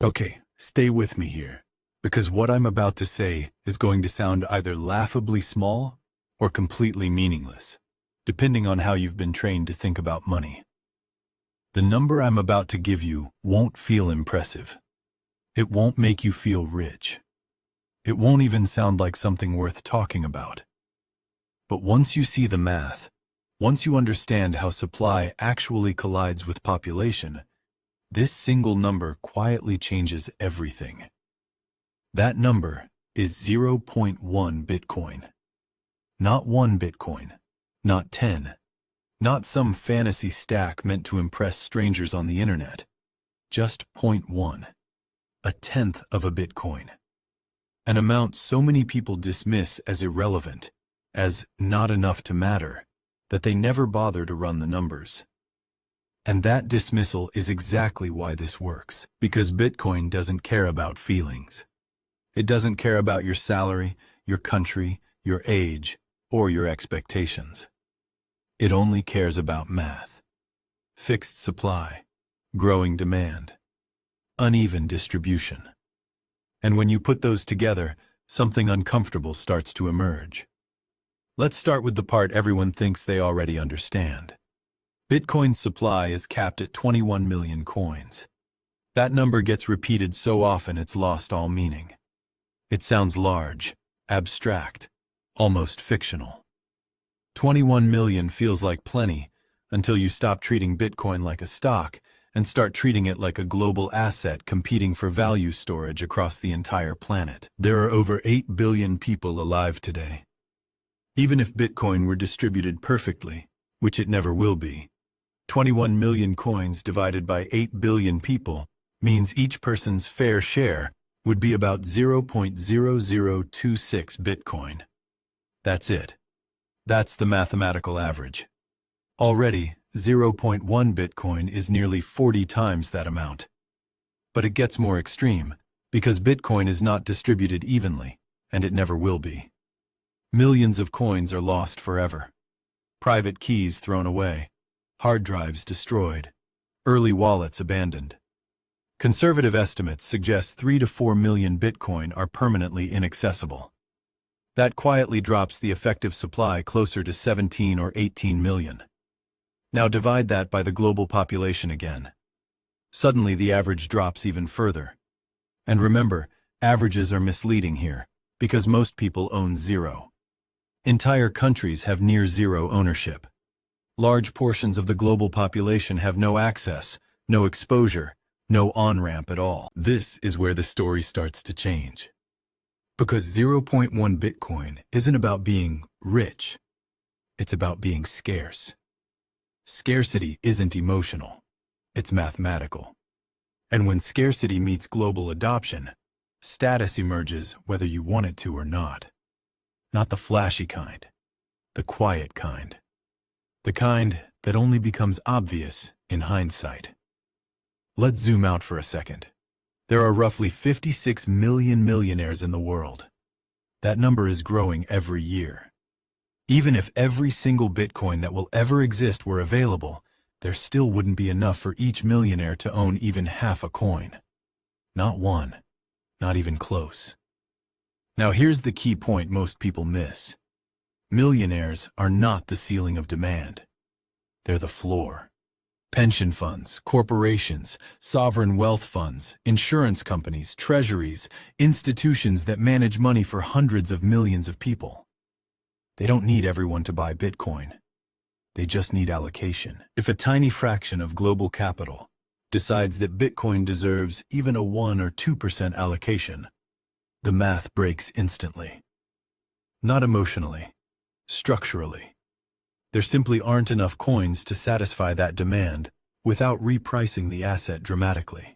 Okay, stay with me here, because what I'm about to say is going to sound either laughably small or completely meaningless, depending on how you've been trained to think about money. The number I'm about to give you won't feel impressive. It won't make you feel rich. It won't even sound like something worth talking about. But once you see the math, once you understand how supply actually collides with population, this single number quietly changes everything. That number is 0.1 Bitcoin. Not 1 Bitcoin, not 10, not some fantasy stack meant to impress strangers on the internet. Just 0.1, a tenth of a Bitcoin. An amount so many people dismiss as irrelevant, as not enough to matter, that they never bother to run the numbers. And that dismissal is exactly why this works, because Bitcoin doesn't care about feelings. It doesn't care about your salary, your country, your age, or your expectations. It only cares about math. Fixed supply, growing demand, uneven distribution. And when you put those together, something uncomfortable starts to emerge. Let's start with the part everyone thinks they already understand. Bitcoin's supply is capped at 21 million coins. That number gets repeated so often it's lost all meaning. It sounds large, abstract, almost fictional. 21 million feels like plenty until you stop treating Bitcoin like a stock and start treating it like a global asset competing for value storage across the entire planet. There are over 8 billion people alive today. Even if Bitcoin were distributed perfectly, which it never will be, 21 million coins divided by 8 billion people means each person's fair share would be about 0.0026 Bitcoin. That's it. That's the mathematical average. Already, 0.1 Bitcoin is nearly 40 times that amount. But it gets more extreme, because Bitcoin is not distributed evenly, and it never will be. Millions of coins are lost forever. Private keys thrown away, hard drives destroyed, early wallets abandoned. Conservative estimates suggest 3 to 4 million Bitcoin are permanently inaccessible. That quietly drops the effective supply closer to 17 or 18 million. Now divide that by the global population again. Suddenly the average drops even further. And remember, averages are misleading here, because most people own zero. Entire countries have near zero ownership. Large portions of the global population have no access, no exposure, no on-ramp at all. This is where the story starts to change. Because 0.1 Bitcoin isn't about being rich, it's about being scarce. Scarcity isn't emotional, it's mathematical. And when scarcity meets global adoption, status emerges whether you want it to or not. Not the flashy kind, the quiet kind. The kind that only becomes obvious in hindsight. Let's zoom out for a second. There are roughly 56 million millionaires in the world. That number is growing every year. Even if every single Bitcoin that will ever exist were available, there still wouldn't be enough for each millionaire to own even half a coin. Not one, not even close. Now here's the key point most people miss. Millionaires are not the ceiling of demand. They're the floor. Pension funds, corporations, sovereign wealth funds, insurance companies, treasuries, institutions that manage money for hundreds of millions of people. They don't need everyone to buy Bitcoin. They just need allocation. If a tiny fraction of global capital decides that Bitcoin deserves even a 1 or 2% allocation, the math breaks instantly. Not emotionally, structurally. There simply aren't enough coins to satisfy that demand without repricing the asset dramatically.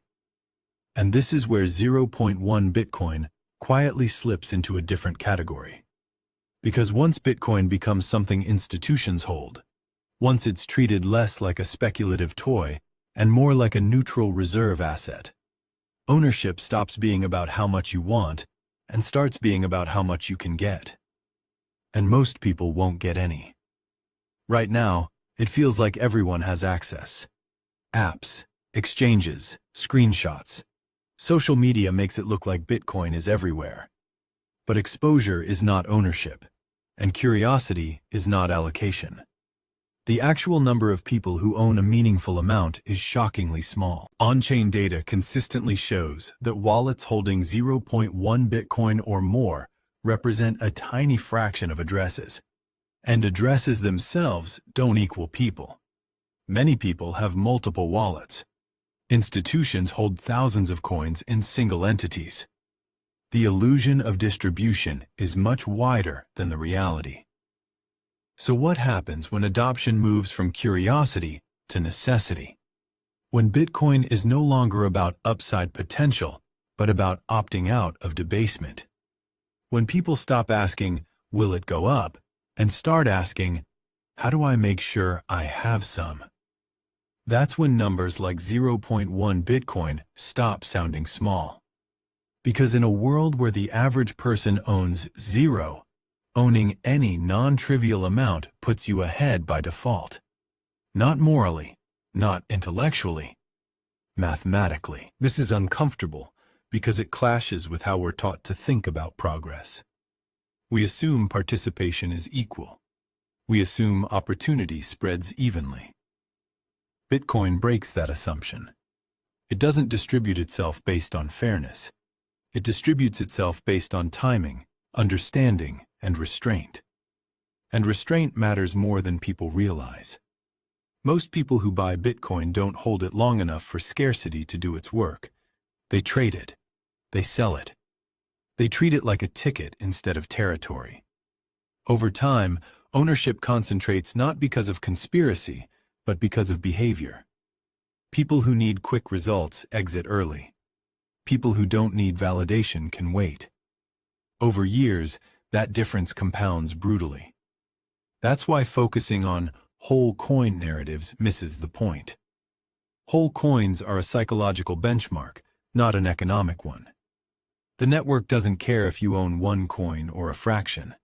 And this is where 0.1 Bitcoin quietly slips into a different category. Because once Bitcoin becomes something institutions hold, once it's treated less like a speculative toy and more like a neutral reserve asset, ownership stops being about how much you want and starts being about how much you can get. And most people won't get any. Right now, it feels like everyone has access. Apps, exchanges, screenshots. Social media makes it look like Bitcoin is everywhere. But exposure is not ownership, and curiosity is not allocation. The actual number of people who own a meaningful amount is shockingly small. On-chain data consistently shows that wallets holding 0.1 Bitcoin or more represent a tiny fraction of addresses. And addresses themselves don't equal people. Many people have multiple wallets. Institutions hold thousands of coins in single entities. The illusion of distribution is much wider than the reality. So what happens when adoption moves from curiosity to necessity? When Bitcoin is no longer about upside potential, but about opting out of debasement? When people stop asking, will it go up, and start asking, how do I make sure I have some? That's when numbers like 0.1 Bitcoin stop sounding small. Because in a world where the average person owns zero, owning any non-trivial amount puts you ahead by default. Not morally, not intellectually, mathematically. This is uncomfortable because it clashes with how we're taught to think about progress. We assume participation is equal. We assume opportunity spreads evenly. Bitcoin breaks that assumption. It doesn't distribute itself based on fairness. It distributes itself based on timing, understanding, and restraint. And restraint matters more than people realize. Most people who buy Bitcoin don't hold it long enough for scarcity to do its work. They trade it. They sell it. They treat it like a ticket instead of territory. Over time, ownership concentrates not because of conspiracy, but because of behavior. People who need quick results exit early. People who don't need validation can wait. Over years, that difference compounds brutally. That's why focusing on whole coin narratives misses the point. Whole coins are a psychological benchmark, not an economic one. The network doesn't care if you own one coin or a fraction.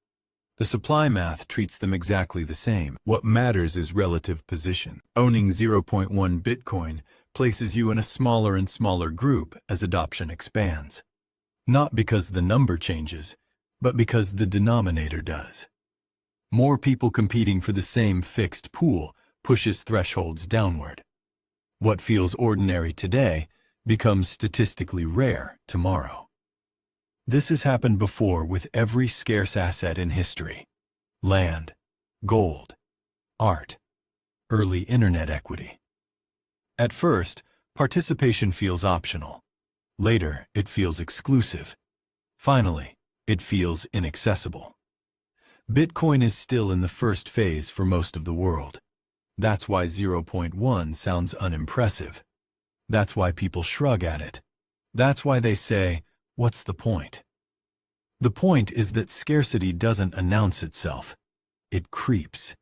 The supply math treats them exactly the same. What matters is relative position. Owning 0.1 Bitcoin places you in a smaller and smaller group as adoption expands. Not because the number changes, but because the denominator does. More people competing for the same fixed pool pushes thresholds downward. What feels ordinary today becomes statistically rare tomorrow. This has happened before with every scarce asset in history: land, gold, art, early internet equity. At first, participation feels optional. Later, it feels exclusive. Finally, it feels inaccessible. Bitcoin is still in the first phase for most of the world. That's why 0.1 sounds unimpressive. That's why people shrug at it. That's why they say, what's the point? The point is that scarcity doesn't announce itself. It creeps.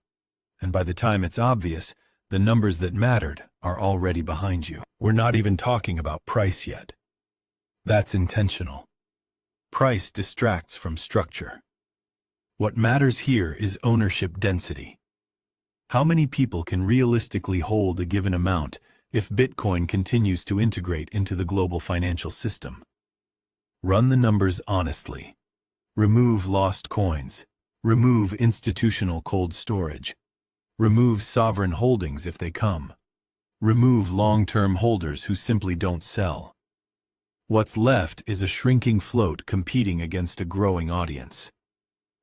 And by the time it's obvious, the numbers that mattered are already behind you. We're not even talking about price yet. That's intentional. Price distracts from structure. What matters here is ownership density. How many people can realistically hold a given amount if Bitcoin continues to integrate into the global financial system? Run the numbers honestly. Remove lost coins. Remove institutional cold storage. Remove sovereign holdings if they come. Remove long-term holders who simply don't sell. What's left is a shrinking float competing against a growing audience.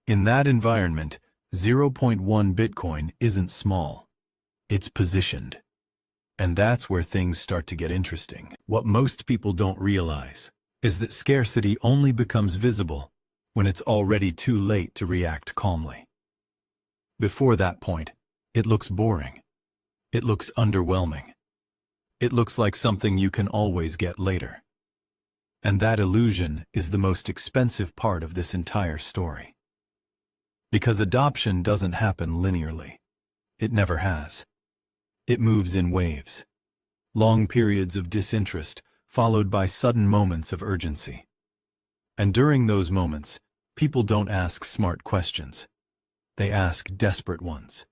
In that environment, 0.1 Bitcoin isn't small. It's positioned. And that's where things start to get interesting. What most people don't realize is that scarcity only becomes visible when it's already too late to react calmly. Before that point, it looks boring. It looks underwhelming. It looks like something you can always get later. And that illusion is the most expensive part of this entire story. Because adoption doesn't happen linearly. It never has. It moves in waves. Long periods of disinterest followed by sudden moments of urgency. And during those moments, people don't ask smart questions. They ask desperate ones.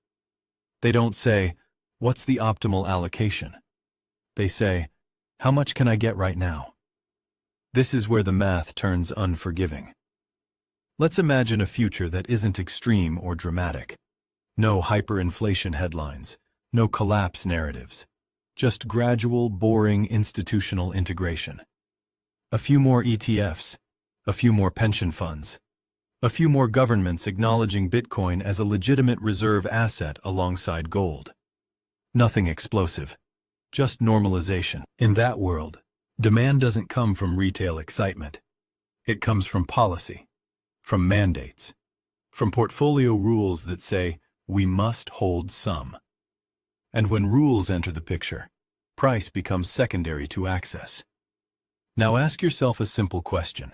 They don't say, what's the optimal allocation? They say, how much can I get right now? This is where the math turns unforgiving. Let's imagine a future that isn't extreme or dramatic. No hyperinflation headlines, no collapse narratives, just gradual, boring institutional integration. A few more ETFs, a few more pension funds, a few more governments acknowledging Bitcoin as a legitimate reserve asset alongside gold. Nothing explosive, just normalization. In that world, demand doesn't come from retail excitement. It comes from policy, from mandates, from portfolio rules that say, we must hold some. And when rules enter the picture, price becomes secondary to access. Now ask yourself a simple question.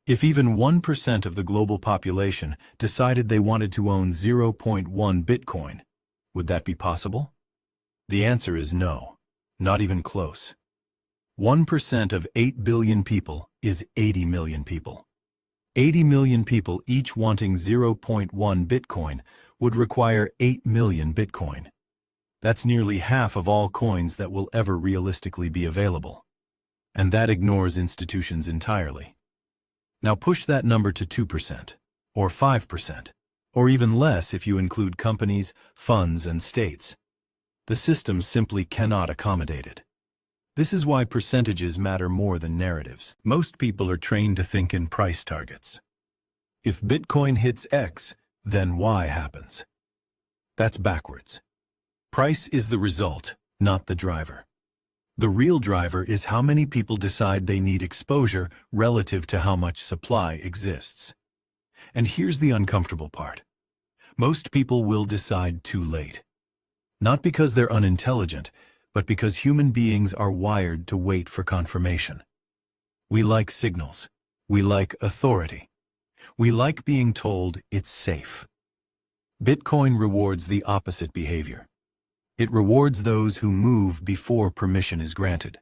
If even 1% of the global population decided they wanted to own 0.1 Bitcoin, would that be possible? The answer is no, not even close. 1% of 8 billion people is 80 million people. 80 million people each wanting 0.1 Bitcoin would require 8 million Bitcoin. That's nearly half of all coins that will ever realistically be available. And that ignores institutions entirely. Now push that number to 2%, or 5%, or even less if you include companies, funds, and states. The system simply cannot accommodate it. This is why percentages matter more than narratives. Most people are trained to think in price targets. If Bitcoin hits X, then Y happens. That's backwards. Price is the result, not the driver. The real driver is how many people decide they need exposure relative to how much supply exists. And here's the uncomfortable part. Most people will decide too late. Not because they're unintelligent, but because human beings are wired to wait for confirmation. We like signals. We like authority. We like being told it's safe. Bitcoin rewards the opposite behavior. It rewards those who move before permission is granted.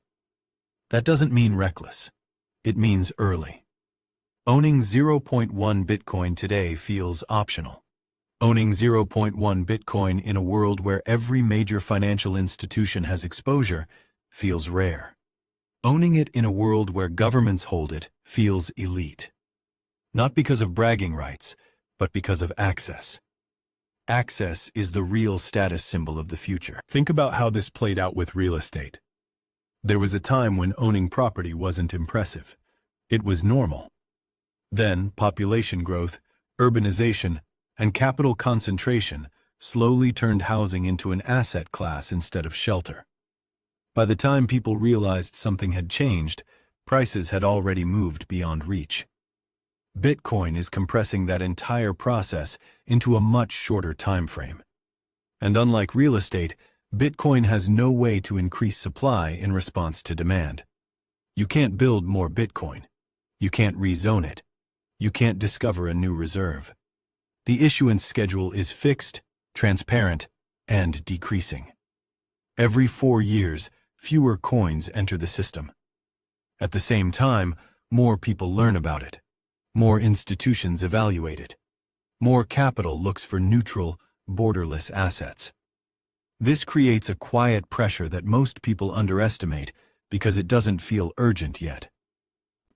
That doesn't mean reckless. It means early. Owning 0.1 Bitcoin today feels optional. Owning 0.1 Bitcoin in a world where every major financial institution has exposure feels rare. Owning it in a world where governments hold it feels elite. Not because of bragging rights, but because of access. Access is the real status symbol of the future. Think about how this played out with real estate. There was a time when owning property wasn't impressive. It was normal. Then, population growth, urbanization, and capital concentration slowly turned housing into an asset class instead of shelter. By the time people realized something had changed, prices had already moved beyond reach. Bitcoin is compressing that entire process into a much shorter time frame. And unlike real estate, Bitcoin has no way to increase supply in response to demand. You can't build more Bitcoin. You can't rezone it. You can't discover a new reserve. The issuance schedule is fixed, transparent, and decreasing. Every 4 years, fewer coins enter the system. At the same time, more people learn about it. More institutions evaluate it. More capital looks for neutral, borderless assets. This creates a quiet pressure that most people underestimate because it doesn't feel urgent yet.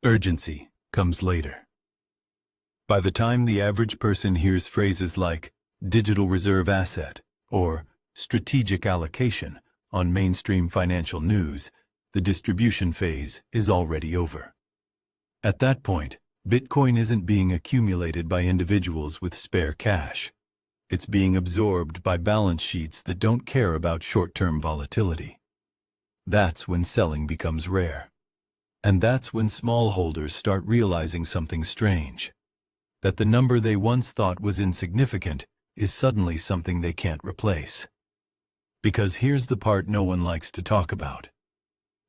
Urgency comes later. By the time the average person hears phrases like digital reserve asset or strategic allocation on mainstream financial news, the distribution phase is already over. At that point, Bitcoin isn't being accumulated by individuals with spare cash. It's being absorbed by balance sheets that don't care about short-term volatility. That's when selling becomes rare. And that's when smallholders start realizing something strange. That the number they once thought was insignificant is suddenly something they can't replace. Because here's the part no one likes to talk about.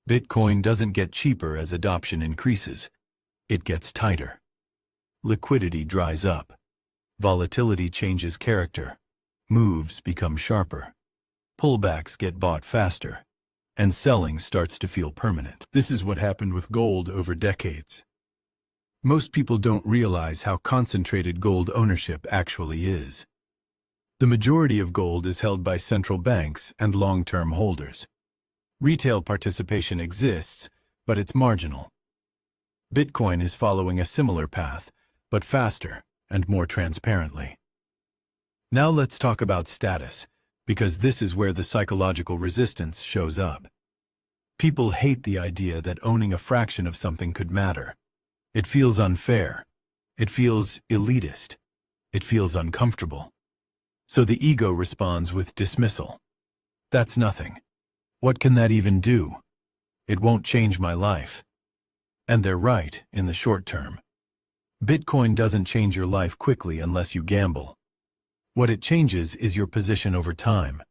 Bitcoin doesn't get cheaper as adoption increases. It gets tighter. Liquidity dries up. Volatility changes character. Moves become sharper. Pullbacks get bought faster. And selling starts to feel permanent. This is what happened with gold over decades. Most people don't realize how concentrated gold ownership actually is. The majority of gold is held by central banks and long-term holders. Retail participation exists, but it's marginal. Bitcoin is following a similar path, but faster and more transparently. Now let's talk about status, because this is where the psychological resistance shows up. People hate the idea that owning a fraction of something could matter. It feels unfair. It feels elitist. It feels uncomfortable. So the ego responds with dismissal. That's nothing. What can that even do? It won't change my life. And they're right in the short term. Bitcoin doesn't change your life quickly unless you gamble. What it changes is your position over time,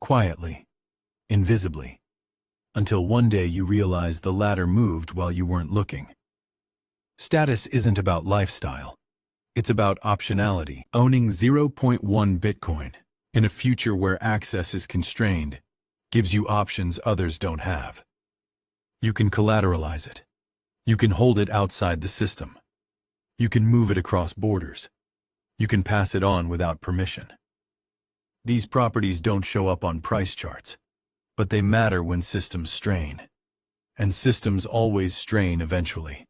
quietly, invisibly, until one day you realize the ladder moved while you weren't looking. Status isn't about lifestyle. It's about optionality. Owning 0.1 Bitcoin in a future where access is constrained gives you options others don't have. You can collateralize it. You can hold it outside the system. You can move it across borders. You can pass it on without permission. These properties don't show up on price charts, but they matter when systems strain. And systems always strain eventually.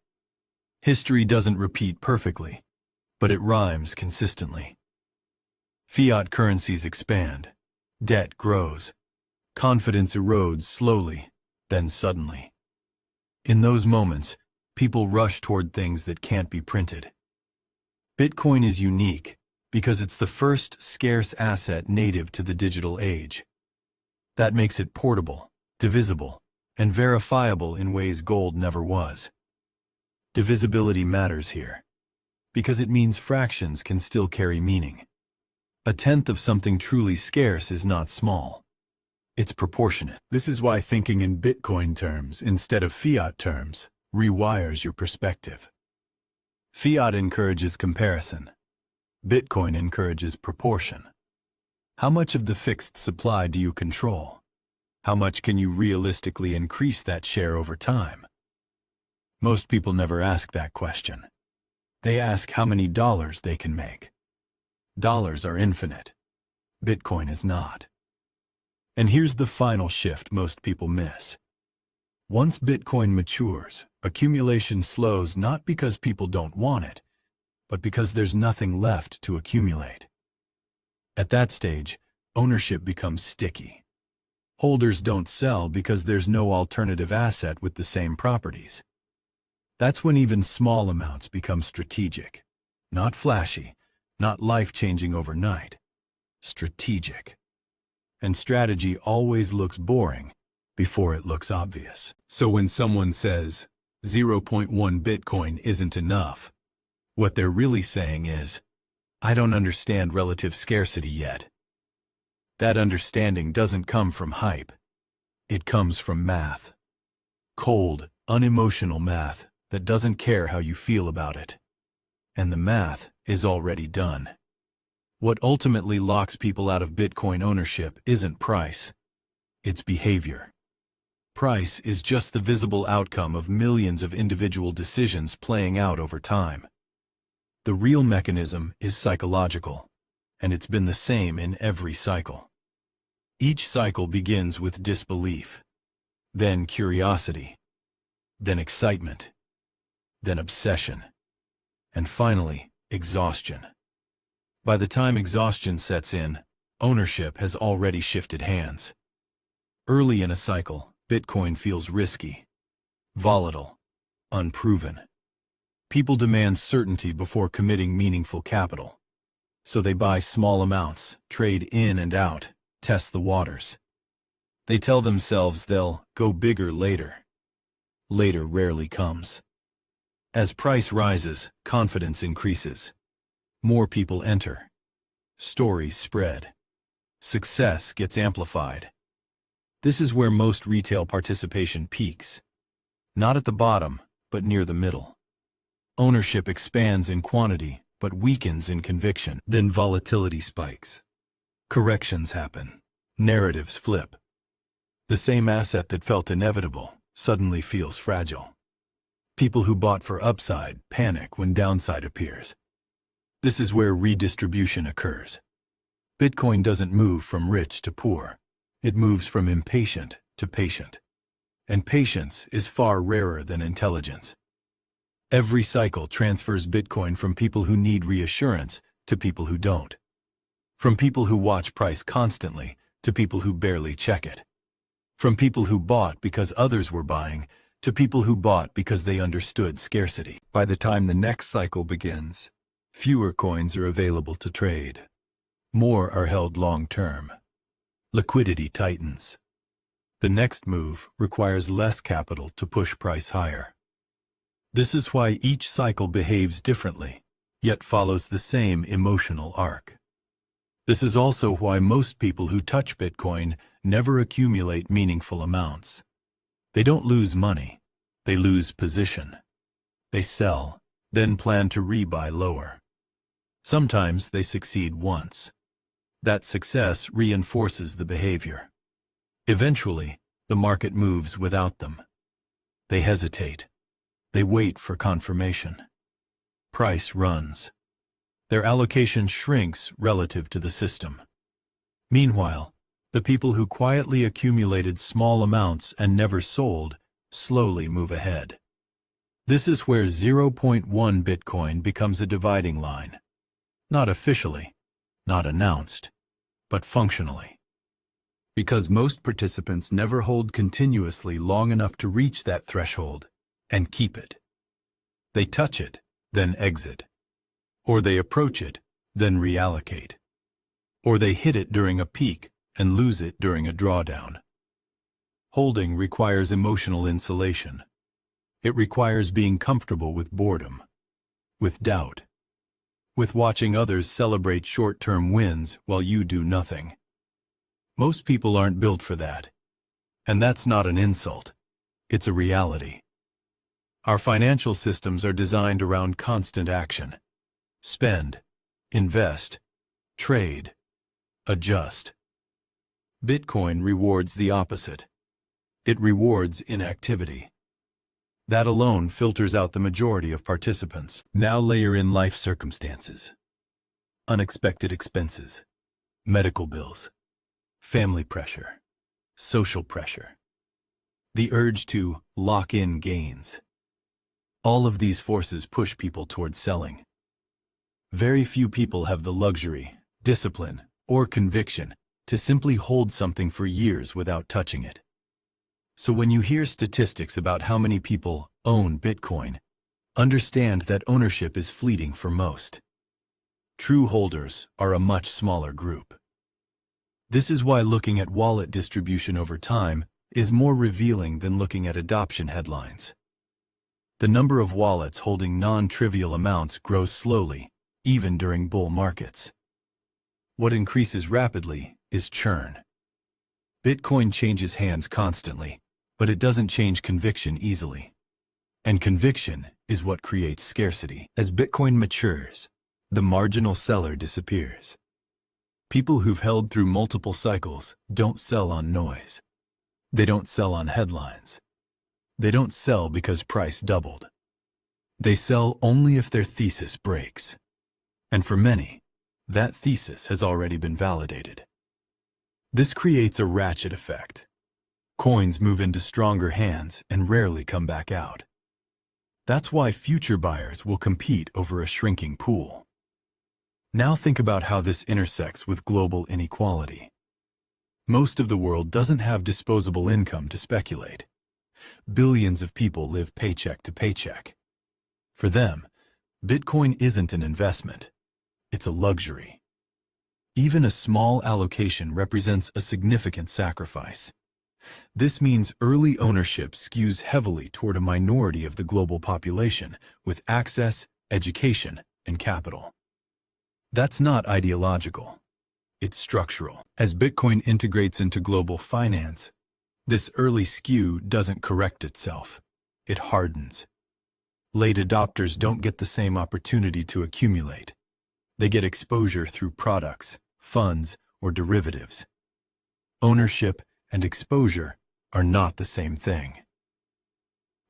History doesn't repeat perfectly, but it rhymes consistently. Fiat currencies expand. Debt grows. Confidence erodes slowly, then suddenly. In those moments, people rush toward things that can't be printed. Bitcoin is unique because it's the first scarce asset native to the digital age. That makes it portable, divisible, and verifiable in ways gold never was. Divisibility matters here, because it means fractions can still carry meaning. A tenth of something truly scarce is not small. It's proportionate. This is why thinking in Bitcoin terms instead of fiat terms rewires your perspective. Fiat encourages comparison. Bitcoin encourages proportion. How much of the fixed supply do you control? How much can you realistically increase that share over time? Most people never ask that question. They ask how many dollars they can make. Dollars are infinite. Bitcoin is not. And here's the final shift most people miss. Once Bitcoin matures, accumulation slows not because people don't want it, but because there's nothing left to accumulate. At that stage, ownership becomes sticky. Holders don't sell because there's no alternative asset with the same properties. That's when even small amounts become strategic. Not flashy, not life-changing overnight. Strategic. And strategy always looks boring before it looks obvious. So when someone says 0.1 Bitcoin isn't enough, what they're really saying is, I don't understand relative scarcity yet. That understanding doesn't come from hype. It comes from math. Cold, unemotional math that doesn't care how you feel about it. And the math is already done. What ultimately locks people out of Bitcoin ownership isn't price. It's behavior. Price is just the visible outcome of millions of individual decisions playing out over time. The real mechanism is psychological, and it's been the same in every cycle. Each cycle begins with disbelief, then curiosity, then excitement, then obsession, and finally, exhaustion. By the time exhaustion sets in, ownership has already shifted hands. Early in a cycle, Bitcoin feels risky, volatile, unproven. People demand certainty before committing meaningful capital. So they buy small amounts, trade in and out, test the waters. They tell themselves they'll go bigger later. Later rarely comes. As price rises, confidence increases. More people enter. Stories spread. Success gets amplified. This is where most retail participation peaks. Not at the bottom, but near the middle. Ownership expands in quantity, but weakens in conviction. Then volatility spikes. Corrections happen. Narratives flip. The same asset that felt inevitable suddenly feels fragile. People who bought for upside panic when downside appears. This is where redistribution occurs. Bitcoin doesn't move from rich to poor. It moves from impatient to patient. And patience is far rarer than intelligence. Every cycle transfers Bitcoin from people who need reassurance to people who don't. From people who watch price constantly to people who barely check it. From people who bought because others were buying to people who bought because they understood scarcity. By the time the next cycle begins, fewer coins are available to trade. More are held long-term. Liquidity tightens. The next move requires less capital to push price higher. This is why each cycle behaves differently, yet follows the same emotional arc. This is also why most people who touch Bitcoin never accumulate meaningful amounts. They don't lose money, they lose position. They sell, then plan to rebuy lower. Sometimes they succeed once. That success reinforces the behavior. Eventually, the market moves without them. They hesitate. They wait for confirmation. Price runs. Their allocation shrinks relative to the system. Meanwhile, the people who quietly accumulated small amounts and never sold slowly move ahead. This is where 0.1 Bitcoin becomes a dividing line. Not officially, not announced, but functionally. Because most participants never hold continuously long enough to reach that threshold and keep it. They touch it, then exit. Or they approach it, then reallocate. Or they hit it during a peak and lose it during a drawdown. Holding requires emotional insulation. It requires being comfortable with boredom, with doubt, with watching others celebrate short-term wins while you do nothing. Most people aren't built for that. And that's not an insult. It's a reality. Our financial systems are designed around constant action. Spend, invest, trade, adjust. Bitcoin rewards the opposite. It rewards inactivity. That alone filters out the majority of participants. Now layer in life circumstances. Unexpected expenses, medical bills, family pressure, social pressure. The urge to lock in gains. All of these forces push people towards selling. Very few people have the luxury, discipline, or conviction to simply hold something for years without touching it. So when you hear statistics about how many people own Bitcoin, understand that ownership is fleeting for most. True holders are a much smaller group. This is why looking at wallet distribution over time is more revealing than looking at adoption headlines. The number of wallets holding non-trivial amounts grows slowly, even during bull markets. What increases rapidly is churn. Bitcoin changes hands constantly, but it doesn't change conviction easily. And conviction is what creates scarcity. As Bitcoin matures, the marginal seller disappears. People who've held through multiple cycles don't sell on noise. They don't sell on headlines. They don't sell because price doubled. They sell only if their thesis breaks. And for many, that thesis has already been validated. This creates a ratchet effect. Coins move into stronger hands and rarely come back out. That's why future buyers will compete over a shrinking pool. Now think about how this intersects with global inequality. Most of the world doesn't have disposable income to speculate. Billions of people live paycheck to paycheck. For them, Bitcoin isn't an investment. It's a luxury. Even a small allocation represents a significant sacrifice. This means early ownership skews heavily toward a minority of the global population with access, education, and capital. That's not ideological. It's structural. As Bitcoin integrates into global finance, this early skew doesn't correct itself. It hardens. Late adopters don't get the same opportunity to accumulate. They get exposure through products, funds, or derivatives. Ownership and exposure are not the same thing.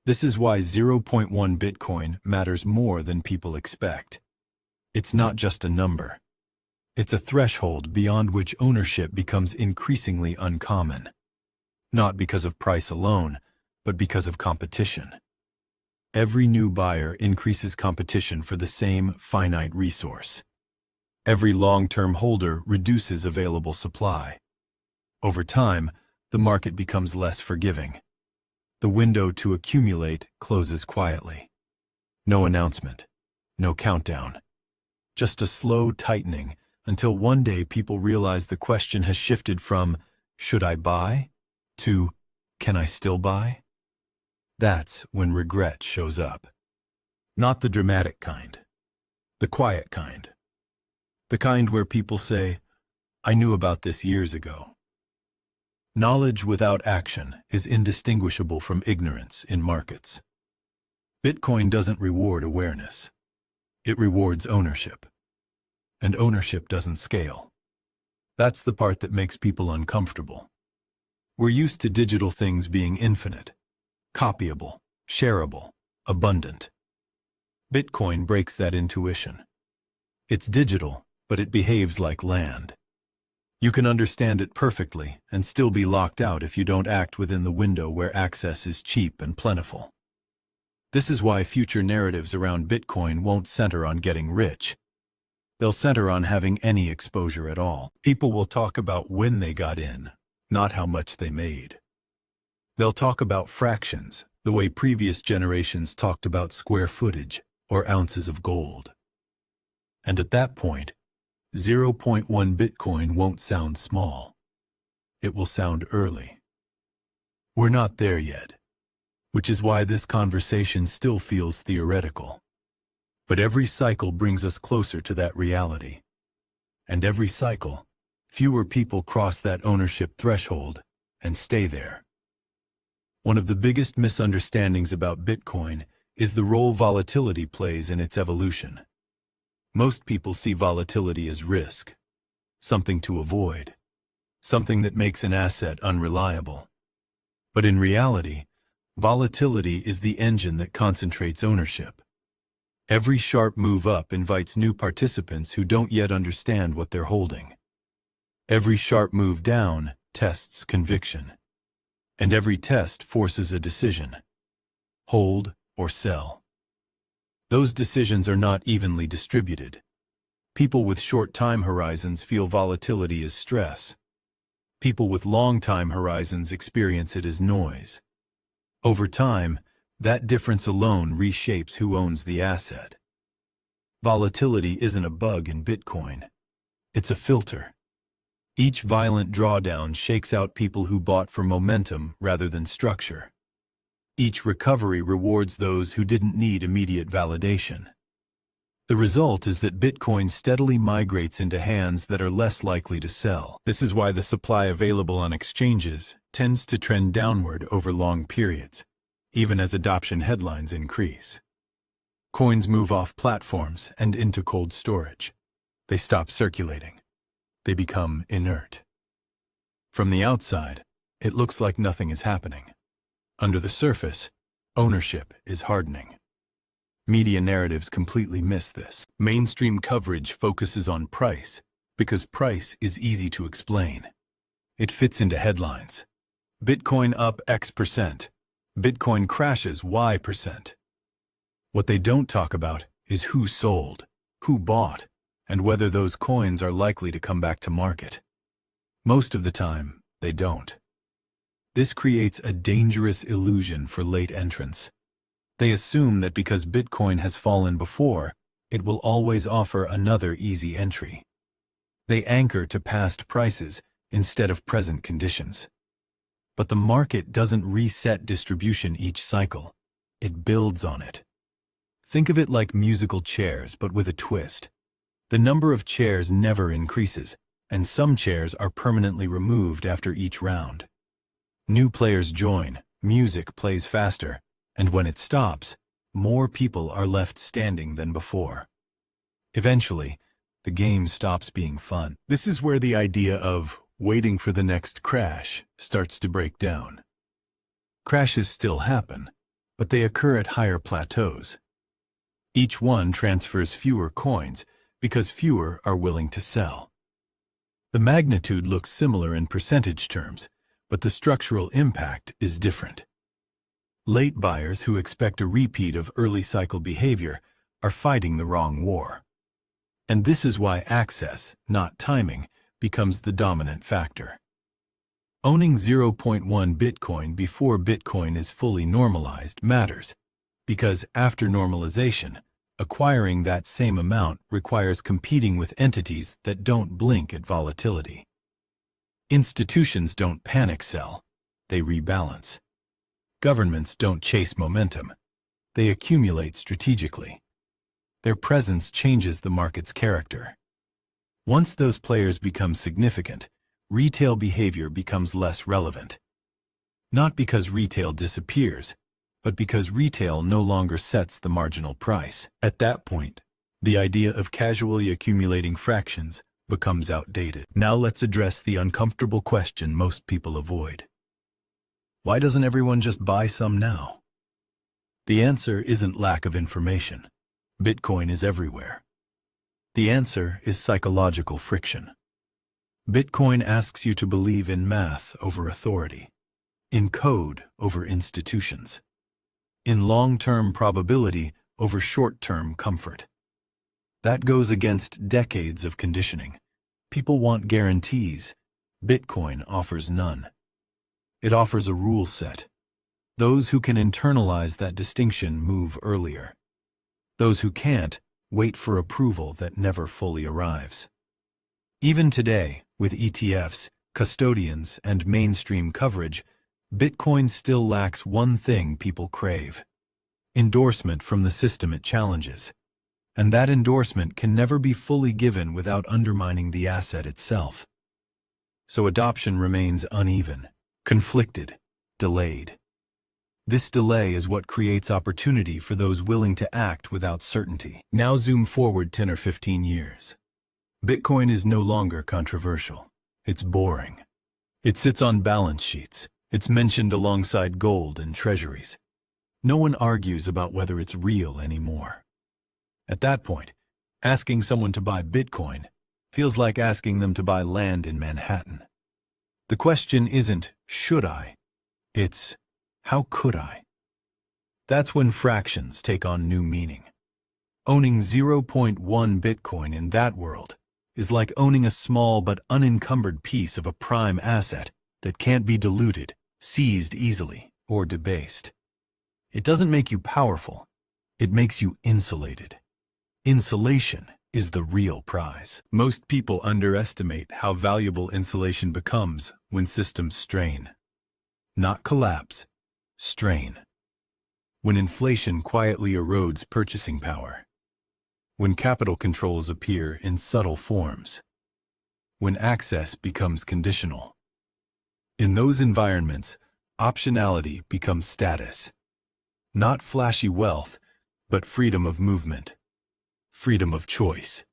This is why 0.1 Bitcoin matters more than people expect. It's not just a number. It's a threshold beyond which ownership becomes increasingly uncommon. Not because of price alone, but because of competition. Every new buyer increases competition for the same finite resource. Every long-term holder reduces available supply. Over time, the market becomes less forgiving. The window to accumulate closes quietly. No announcement, no countdown. Just a slow tightening until one day people realize the question has shifted from, "Should I buy?" to, "Can I still buy?" That's when regret shows up. Not the dramatic kind, the quiet kind. The kind where people say, "I knew about this years ago." Knowledge without action is indistinguishable from ignorance in markets. Bitcoin doesn't reward awareness. It rewards ownership. And ownership doesn't scale. That's the part that makes people uncomfortable. We're used to digital things being infinite, copyable, shareable, abundant. Bitcoin breaks that intuition. It's digital, but it behaves like land. You can understand it perfectly and still be locked out if you don't act within the window where access is cheap and plentiful. This is why future narratives around Bitcoin won't center on getting rich. They'll center on having any exposure at all. People will talk about when they got in, not how much they made. They'll talk about fractions, the way previous generations talked about square footage or ounces of gold. And at that point, 0.1 Bitcoin won't sound small. It will sound early. We're not there yet, which is why this conversation still feels theoretical. But every cycle brings us closer to that reality. And every cycle, fewer people cross that ownership threshold and stay there. One of the biggest misunderstandings about Bitcoin is the role volatility plays in its evolution. Most people see volatility as risk, something to avoid, something that makes an asset unreliable. But in reality, volatility is the engine that concentrates ownership. Every sharp move up invites new participants who don't yet understand what they're holding. Every sharp move down tests conviction. And every test forces a decision: hold or sell. Those decisions are not evenly distributed. People with short time horizons feel volatility as stress. People with long time horizons experience it as noise. Over time, that difference alone reshapes who owns the asset. Volatility isn't a bug in Bitcoin. It's a filter. Each violent drawdown shakes out people who bought for momentum rather than structure. Each recovery rewards those who didn't need immediate validation. The result is that Bitcoin steadily migrates into hands that are less likely to sell. This is why the supply available on exchanges tends to trend downward over long periods, even as adoption headlines increase. Coins move off platforms and into cold storage. They stop circulating. They become inert. From the outside, it looks like nothing is happening. Under the surface, ownership is hardening. Media narratives completely miss this. Mainstream coverage focuses on price because price is easy to explain. It fits into headlines. Bitcoin up X%. Bitcoin crashes Y%. What they don't talk about is who sold, who bought, and whether those coins are likely to come back to market. Most of the time, they don't. This creates a dangerous illusion for late entrants. They assume that because Bitcoin has fallen before, it will always offer another easy entry. They anchor to past prices instead of present conditions. But the market doesn't reset distribution each cycle. It builds on it. Think of it like musical chairs, but with a twist. The number of chairs never increases, and some chairs are permanently removed after each round. New players join, music plays faster, and when it stops, more people are left standing than before. Eventually, the game stops being fun. This is where the idea of waiting for the next crash starts to break down. Crashes still happen, but they occur at higher plateaus. Each one transfers fewer coins because fewer are willing to sell. The magnitude looks similar in percentage terms, but the structural impact is different. Late buyers who expect a repeat of early cycle behavior are fighting the wrong war. And this is why access, not timing, becomes the dominant factor. Owning 0.1 Bitcoin before Bitcoin is fully normalized matters, because after normalization, acquiring that same amount requires competing with entities that don't blink at volatility. Institutions don't panic sell, they rebalance. Governments don't chase momentum, they accumulate strategically. Their presence changes the market's character. Once those players become significant, retail behavior becomes less relevant. Not because retail disappears, but because retail no longer sets the marginal price. At that point, the idea of casually accumulating fractions becomes outdated. Now let's address the uncomfortable question most people avoid. Why doesn't everyone just buy some now? The answer isn't lack of information. Bitcoin is everywhere. The answer is psychological friction. Bitcoin asks you to believe in math over authority, in code over institutions, in long-term probability over short-term comfort. That goes against decades of conditioning. People want guarantees. Bitcoin offers none. It offers a rule set. Those who can internalize that distinction move earlier. Those who can't wait for approval that never fully arrives. Even today, with ETFs, custodians, and mainstream coverage, Bitcoin still lacks one thing people crave: endorsement from the system it challenges. And that endorsement can never be fully given without undermining the asset itself. So adoption remains uneven, conflicted, delayed. This delay is what creates opportunity for those willing to act without certainty. Now zoom forward 10 or 15 years. Bitcoin is no longer controversial. It's boring. It sits on balance sheets. It's mentioned alongside gold and treasuries. No one argues about whether it's real anymore. At that point, asking someone to buy Bitcoin feels like asking them to buy land in Manhattan. The question isn't, should I? It's, how could I? That's when fractions take on new meaning. Owning 0.1 Bitcoin in that world is like owning a small but unencumbered piece of a prime asset that can't be diluted, seized easily, or debased. It doesn't make you powerful, it makes you insulated. Insulation is the real prize. Most people underestimate how valuable insulation becomes when systems strain. Not collapse, strain. When inflation quietly erodes purchasing power. When capital controls appear in subtle forms. When access becomes conditional. In those environments, optionality becomes status. Not flashy wealth, but freedom of movement. Freedom of choice.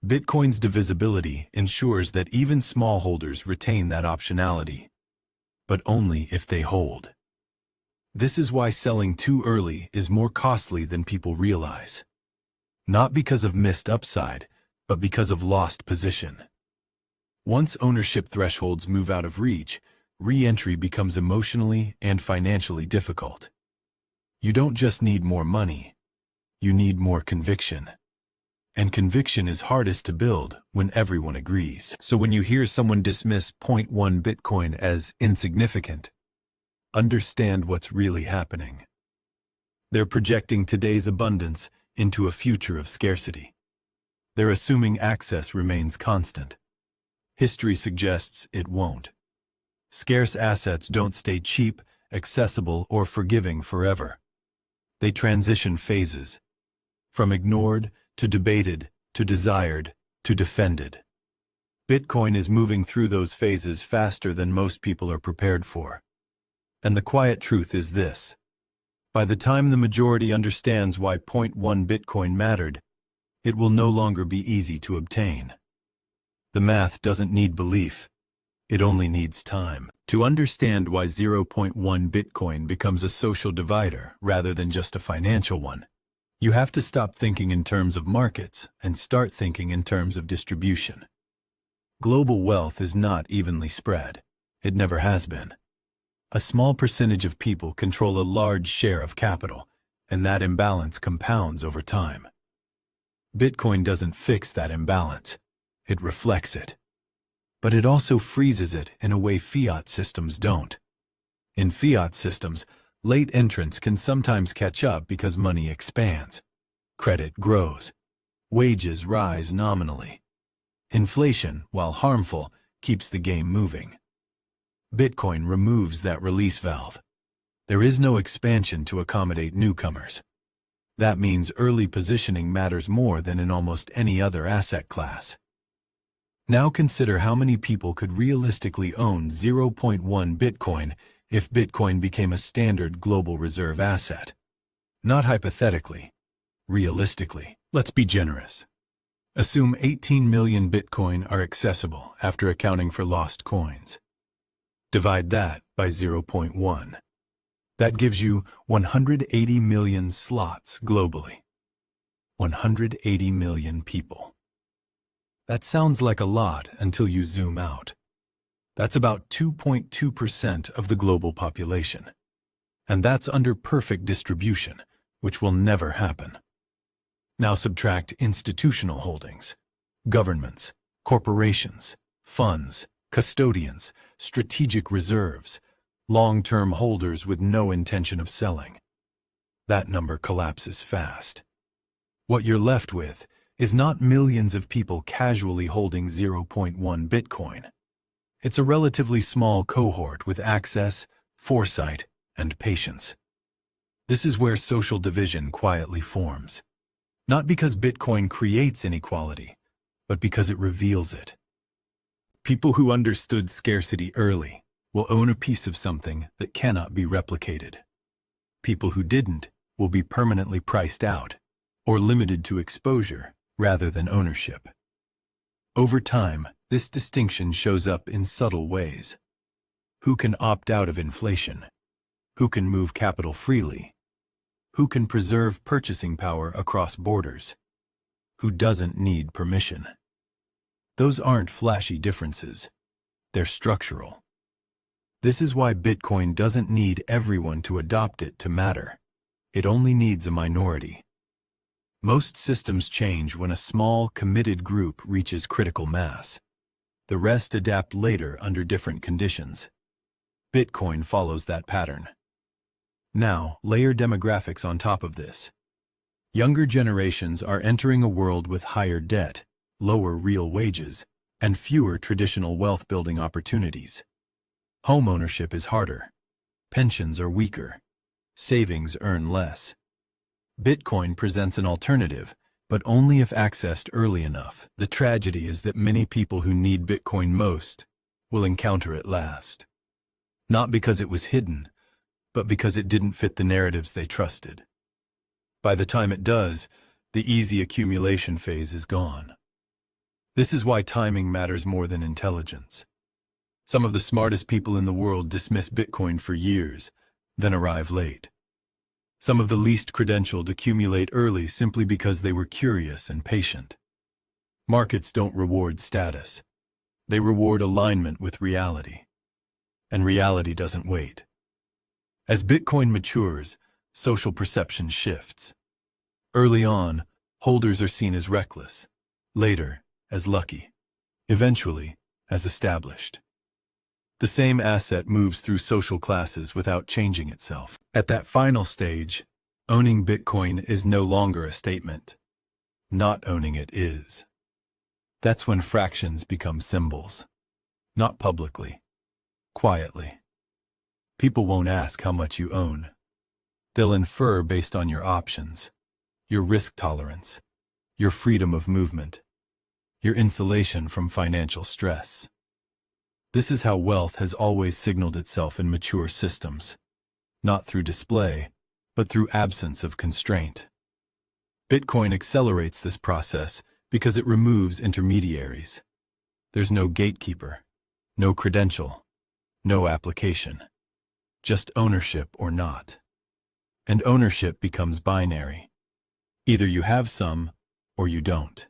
Bitcoin's divisibility ensures that even small holders retain that optionality, but only if they hold. This is why selling too early is more costly than people realize. Not because of missed upside, but because of lost position. Once ownership thresholds move out of reach, re-entry becomes emotionally and financially difficult. You don't just need more money. You need more conviction. And conviction is hardest to build when everyone agrees. So when you hear someone dismiss 0.1 Bitcoin as insignificant, understand what's really happening. They're projecting today's abundance into a future of scarcity. They're assuming access remains constant. History suggests it won't. Scarce assets don't stay cheap, accessible, or forgiving forever. They transition phases. From ignored, to debated, to desired, to defended. Bitcoin is moving through those phases faster than most people are prepared for. And the quiet truth is this. By the time the majority understands why 0.1 Bitcoin mattered, it will no longer be easy to obtain. The math doesn't need belief. It only needs time. To understand why 0.1 Bitcoin becomes a social divider rather than just a financial one, you have to stop thinking in terms of markets and start thinking in terms of distribution. Global wealth is not evenly spread. It never has been. A small percentage of people control a large share of capital, and that imbalance compounds over time. Bitcoin doesn't fix that imbalance. It reflects it. But it also freezes it in a way fiat systems don't. In fiat systems, late entrants can sometimes catch up because money expands. Credit grows. Wages rise nominally. Inflation, while harmful, keeps the game moving. Bitcoin removes that release valve. There is no expansion to accommodate newcomers. That means early positioning matters more than in almost any other asset class. Now consider how many people could realistically own 0.1 Bitcoin if Bitcoin became a standard global reserve asset. Not hypothetically, realistically. Let's be generous. Assume 18 million Bitcoin are accessible after accounting for lost coins. Divide that by 0.1. That gives you 180 million slots globally. 180 million people. That sounds like a lot until you zoom out. That's about 2.2% of the global population. And that's under perfect distribution, which will never happen. Now subtract institutional holdings, governments, corporations, funds, custodians, strategic reserves, long-term holders with no intention of selling. That number collapses fast. What you're left with is not millions of people casually holding 0.1 Bitcoin. It's a relatively small cohort with access, foresight, and patience. This is where social division quietly forms. Not because Bitcoin creates inequality, but because it reveals it. People who understood scarcity early will own a piece of something that cannot be replicated. People who didn't will be permanently priced out or limited to exposure rather than ownership. Over time, this distinction shows up in subtle ways. Who can opt out of inflation? Who can move capital freely? Who can preserve purchasing power across borders? Who doesn't need permission? Those aren't flashy differences. They're structural. This is why Bitcoin doesn't need everyone to adopt it to matter. It only needs a minority. Most systems change when a small, committed group reaches critical mass. The rest adapt later under different conditions. Bitcoin follows that pattern. Now, layer demographics on top of this. Younger generations are entering a world with higher debt, lower real wages, and fewer traditional wealth-building opportunities. Homeownership is harder. Pensions are weaker. Savings earn less. Bitcoin presents an alternative, but only if accessed early enough. The tragedy is that many people who need Bitcoin most will encounter it last. Not because it was hidden, but because it didn't fit the narratives they trusted. By the time it does, the easy accumulation phase is gone. This is why timing matters more than intelligence. Some of the smartest people in the world dismiss Bitcoin for years, then arrive late. Some of the least credentialed accumulate early simply because they were curious and patient. Markets don't reward status. They reward alignment with reality. And reality doesn't wait. As Bitcoin matures, social perception shifts. Early on, holders are seen as reckless. Later, as lucky. Eventually, as established. The same asset moves through social classes without changing itself. At that final stage, owning Bitcoin is no longer a statement. Not owning it is. That's when fractions become symbols. Not publicly. Quietly. People won't ask how much you own. They'll infer based on your options, your risk tolerance, your freedom of movement, your insulation from financial stress. This is how wealth has always signaled itself in mature systems, not through display, but through absence of constraint. Bitcoin accelerates this process because it removes intermediaries. There's no gatekeeper, no credential, no application, just ownership or not. And ownership becomes binary. Either you have some or you don't.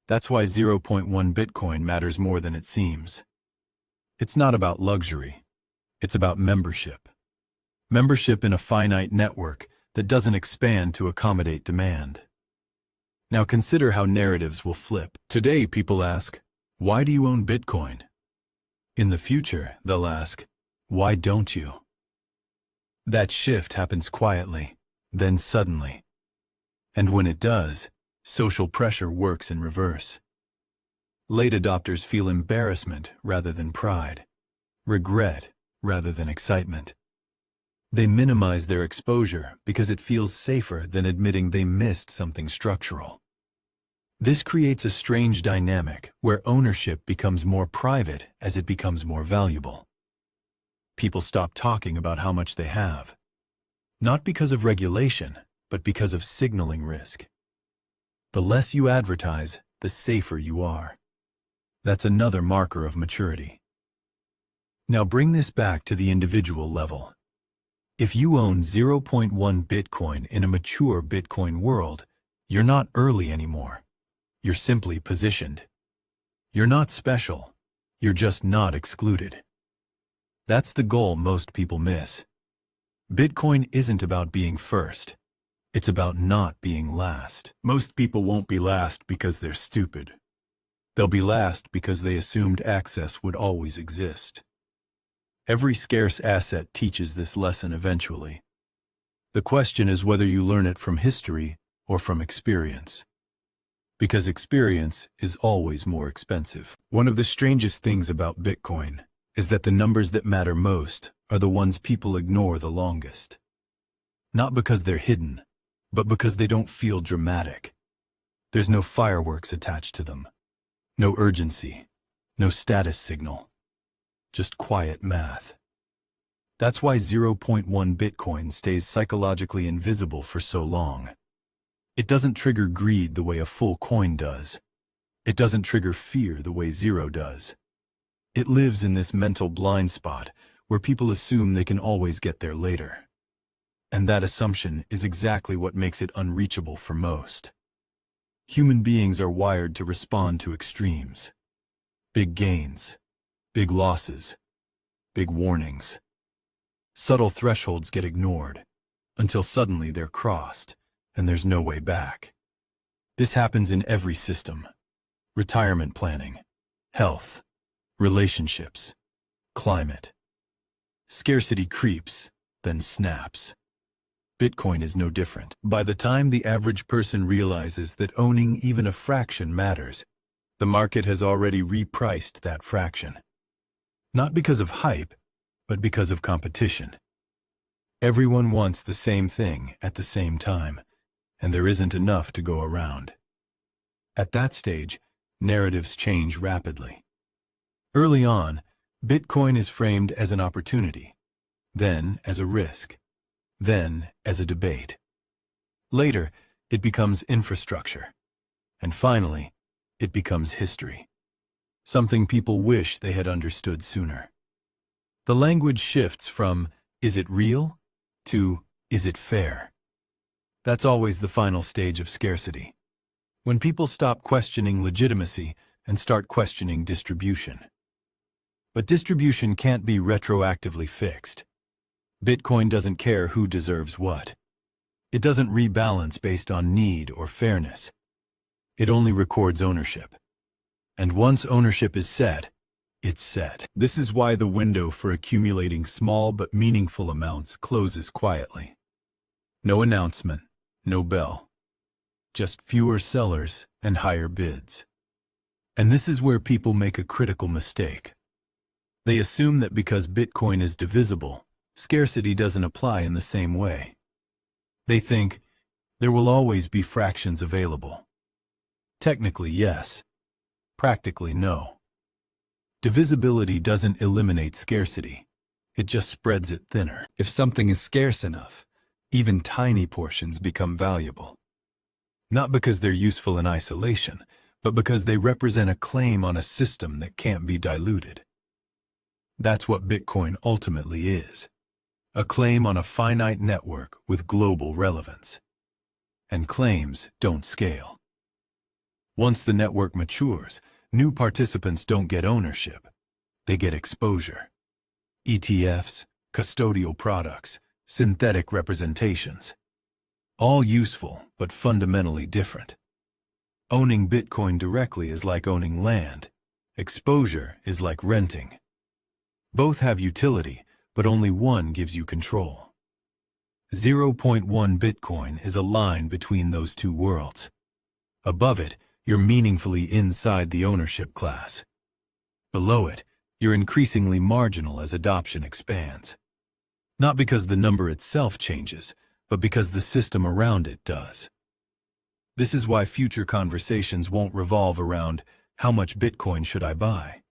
That's why 0.1 Bitcoin matters more than it seems. It's not about luxury. It's about membership. Membership in a finite network that doesn't expand to accommodate demand. Now consider how narratives will flip. Today, people ask, "Why do you own Bitcoin?" In the future, they'll ask, "Why don't you?" That shift happens quietly, then suddenly. And when it does, social pressure works in reverse. Late adopters feel embarrassment rather than pride, regret rather than excitement. They minimize their exposure because it feels safer than admitting they missed something structural. This creates a strange dynamic where ownership becomes more private as it becomes more valuable. People stop talking about how much they have, not because of regulation, but because of signaling risk. The less you advertise, the safer you are. That's another marker of maturity. Now bring this back to the individual level. If you own 0.1 Bitcoin in a mature Bitcoin world, you're not early anymore. You're simply positioned. You're not special. You're just not excluded. That's the goal most people miss. Bitcoin isn't about being first. It's about not being last. Most people won't be last because they're stupid. They'll be last because they assumed access would always exist. Every scarce asset teaches this lesson eventually. The question is whether you learn it from history or from experience. Because experience is always more expensive. One of the strangest things about Bitcoin is that the numbers that matter most are the ones people ignore the longest. Not because they're hidden, but because they don't feel dramatic. There's no fireworks attached to them. No urgency. No status signal. Just quiet math. That's why 0.1 Bitcoin stays psychologically invisible for so long. It doesn't trigger greed the way a full coin does. It doesn't trigger fear the way zero does. It lives in this mental blind spot where people assume they can always get there later. And that assumption is exactly what makes it unreachable for most. Human beings are wired to respond to extremes. Big gains, big losses, big warnings. Subtle thresholds get ignored until suddenly they're crossed and there's no way back. This happens in every system: retirement planning, health, relationships, climate. Scarcity creeps, then snaps. Bitcoin is no different. By the time the average person realizes that owning even a fraction matters, the market has already repriced that fraction. Not because of hype, but because of competition. Everyone wants the same thing at the same time, and there isn't enough to go around. At that stage, narratives change rapidly. Early on, Bitcoin is framed as an opportunity, then as a risk, then as a debate. Later, it becomes infrastructure, and finally, it becomes history. Something people wish they had understood sooner. The language shifts from, "Is it real?" to, "Is it fair?" That's always the final stage of scarcity, when people stop questioning legitimacy and start questioning distribution. But distribution can't be retroactively fixed. Bitcoin doesn't care who deserves what. It doesn't rebalance based on need or fairness. It only records ownership. And once ownership is set, it's set. This is why the window for accumulating small but meaningful amounts closes quietly. No announcement, no bell. Just fewer sellers and higher bids. And this is where people make a critical mistake. They assume that because Bitcoin is divisible, scarcity doesn't apply in the same way. They think there will always be fractions available. Technically, yes. Practically, no. Divisibility doesn't eliminate scarcity. It just spreads it thinner. If something is scarce enough, even tiny portions become valuable. Not because they're useful in isolation, but because they represent a claim on a system that can't be diluted. That's what Bitcoin ultimately is. A claim on a finite network with global relevance. And claims don't scale. Once the network matures, new participants don't get ownership. They get exposure. ETFs, custodial products, synthetic representations. All useful, but fundamentally different. Owning Bitcoin directly is like owning land. Exposure is like renting. Both have utility, but only one gives you control. 0.1 Bitcoin is a line between those two worlds. Above it, you're meaningfully inside the ownership class. Below it, you're increasingly marginal as adoption expands. Not because the number itself changes, but because the system around it does. This is why future conversations won't revolve around how much Bitcoin should I buy.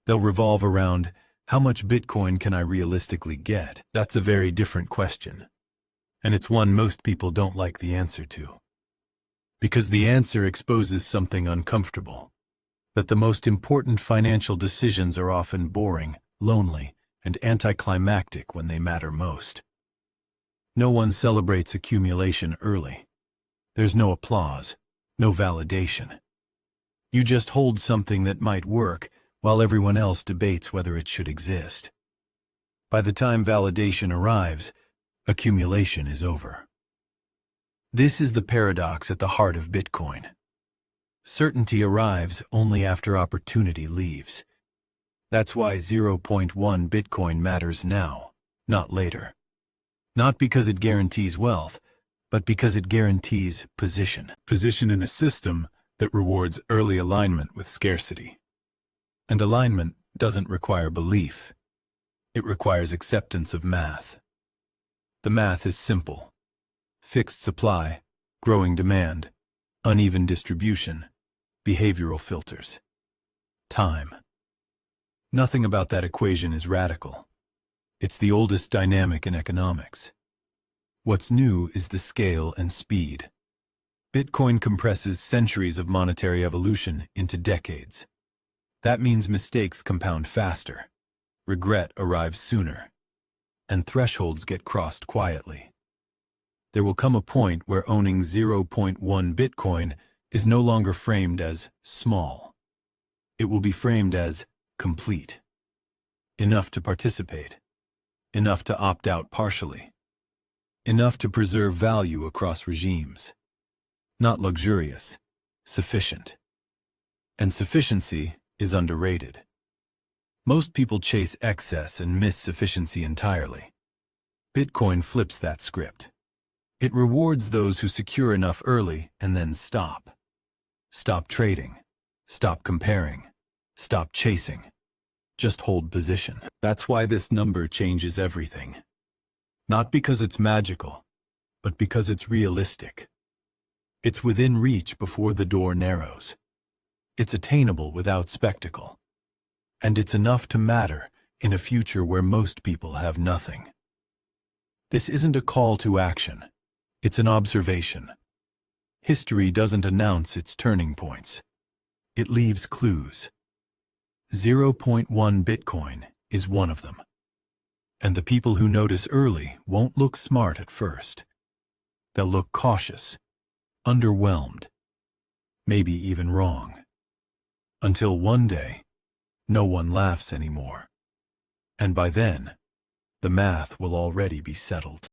They'll revolve around how much Bitcoin can I realistically get. That's a very different question. And it's one most people don't like the answer to. Because the answer exposes something uncomfortable. That the most important financial decisions are often boring, lonely, and anticlimactic when they matter most. No one celebrates accumulation early. There's no applause, no validation. You just hold something that might work while everyone else debates whether it should exist. By the time validation arrives, accumulation is over. This is the paradox at the heart of Bitcoin. Certainty arrives only after opportunity leaves. That's why 0.1 Bitcoin matters now, not later. Not because it guarantees wealth, but because it guarantees position. Position in a system that rewards early alignment with scarcity. And alignment doesn't require belief. It requires acceptance of math. The math is simple. Fixed supply, growing demand, uneven distribution, behavioral filters. Time. Nothing about that equation is radical. It's the oldest dynamic in economics. What's new is the scale and speed. Bitcoin compresses centuries of monetary evolution into decades. That means mistakes compound faster, regret arrives sooner, and thresholds get crossed quietly. There will come a point where owning 0.1 Bitcoin is no longer framed as small. It will be framed as complete. Enough to participate. Enough to opt out partially. Enough to preserve value across regimes. Not luxurious, sufficient. And sufficiency is underrated. Most people chase excess and miss sufficiency entirely. Bitcoin flips that script. It rewards those who secure enough early and then stop. Stop trading. Stop comparing. Stop chasing. Just hold position. That's why this number changes everything. Not because it's magical, but because it's realistic. It's within reach before the door narrows. It's attainable without spectacle. And it's enough to matter in a future where most people have nothing. This isn't a call to action. It's an observation. History doesn't announce its turning points. It leaves clues. 0.1 Bitcoin is one of them. And the people who notice early won't look smart at first. They'll look cautious, underwhelmed, maybe even wrong. Until one day, no one laughs anymore. And by then, the math will already be settled.